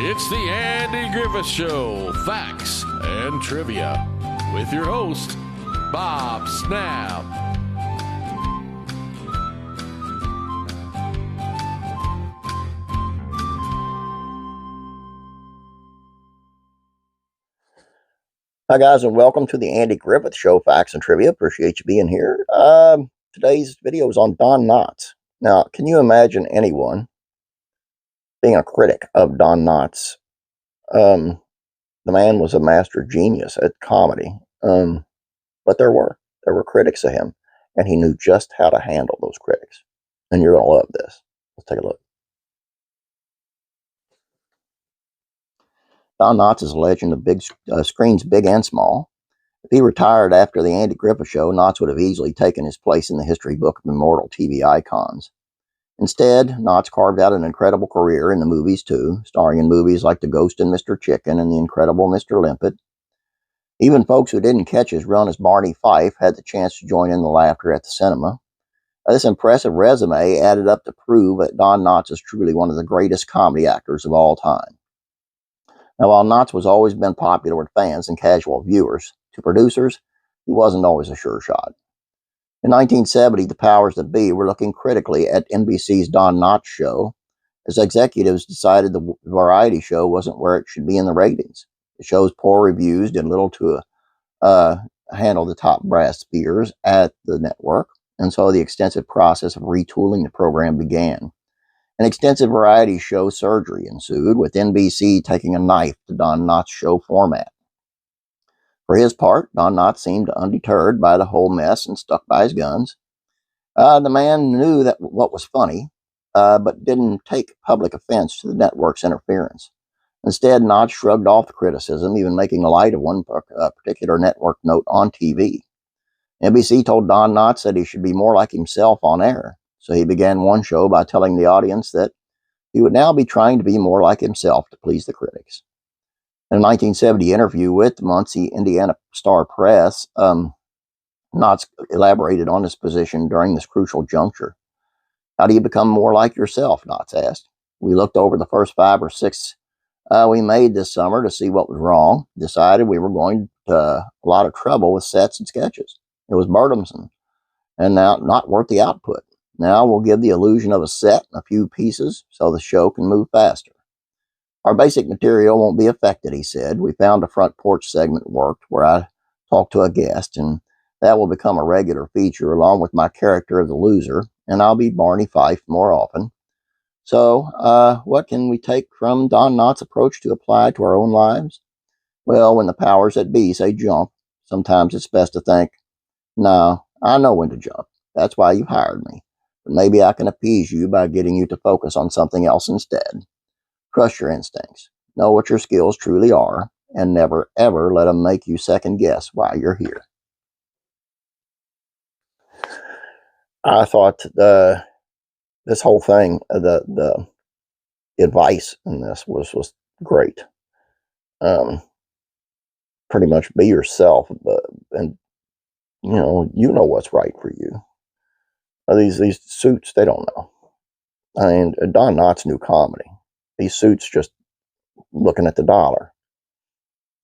It's the Andy Griffith Show, Facts and Trivia, with your host, Bob Snap. Hi guys, and welcome to the Andy Griffith Show, Facts and Trivia. Appreciate you being here. Today's video is on Don Knotts. Now, can you imagine anyone being a critic of Don Knotts? The man was a master genius at comedy, but there were critics of him, and he knew just how to handle those critics. And you're gonna love this. Let's take a look. Don Knotts is a legend of big screens, big and small. If he retired after the Andy Griffith Show, Knotts would have easily taken his place in the history book of immortal TV icons. Instead, Knotts carved out an incredible career in the movies too, starring in movies like The Ghost and Mr. Chicken and The Incredible Mr. Limpet. Even folks who didn't catch his run as Barney Fife had the chance to join in the laughter at the cinema. This impressive resume added up to prove that Don Knotts is truly one of the greatest comedy actors of all time. Now, while Knotts was always been popular with fans and casual viewers, to producers, he wasn't always a sure shot. In 1970, the powers that be were looking critically at NBC's Don Knotts show, as executives decided the variety show wasn't where it should be in the ratings. The show's poor reviews did little to handle the top brass spears at the network, and so the extensive process of retooling the program began. An extensive variety show surgery ensued, with NBC taking a knife to Don Knotts' show format. For his part, Don Knotts seemed undeterred by the whole mess and stuck by his guns. The man knew that what was funny, but didn't take public offense to the network's interference. Instead, Knotts shrugged off the criticism, even making light of one particular network note on TV. NBC told Don Knotts that he should be more like himself on air, so he began one show by telling the audience that he would now be trying to be more like himself to please the critics. In a 1970 interview with the Muncie, Indiana Star Press, Knotts elaborated on his position during this crucial juncture. "How do you become more like yourself?" Knotts asked. "We looked over the first 5 or 6 we made this summer to see what was wrong, decided we were going to a lot of trouble with sets and sketches. It was burdensome, and now not worth the output. Now we'll give the illusion of a set and a few pieces so the show can move faster. Our basic material won't be affected," he said. "We found a front porch segment worked where I talk to a guest, and that will become a regular feature along with my character of the loser, and I'll be Barney Fife more often. So, what can we take from Don Knotts' approach to apply to our own lives? Well, when the powers that be say jump, sometimes it's best to think, no, I know when to jump. That's why you hired me. But maybe I can appease you by getting you to focus on something else instead. Trust your instincts. Know what your skills truly are, and never, ever let them make you second guess why you're here." I thought this whole thing, the advice in this was great. Pretty much be yourself, and you know what's right for you. These suits, they don't know. I mean, Don Knotts knew comedy. These suits just looking at the dollar.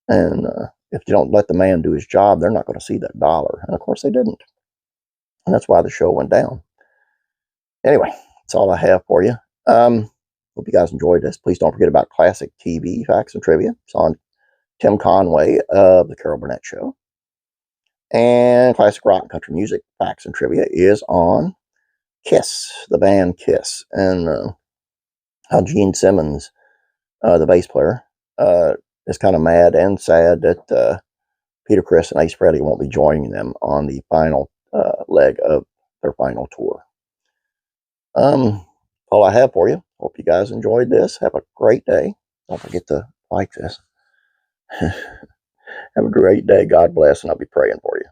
And if you don't let the man do his job, they're not going to see that dollar. And of course they didn't. And that's why the show went down. Anyway, that's all I have for you. Hope you guys enjoyed this. Please don't forget about classic TV facts and trivia. It's on Tim Conway of The Carol Burnett Show. And classic rock and country music facts and trivia is on Kiss, the band Kiss. And how Gene Simmons, the bass player, is kind of mad and sad that Peter Criss and Ace Frehley won't be joining them on the final leg of their final tour. All I have for you. Hope you guys enjoyed this. Have a great day. Don't forget to like this. Have a great day. God bless, and I'll be praying for you.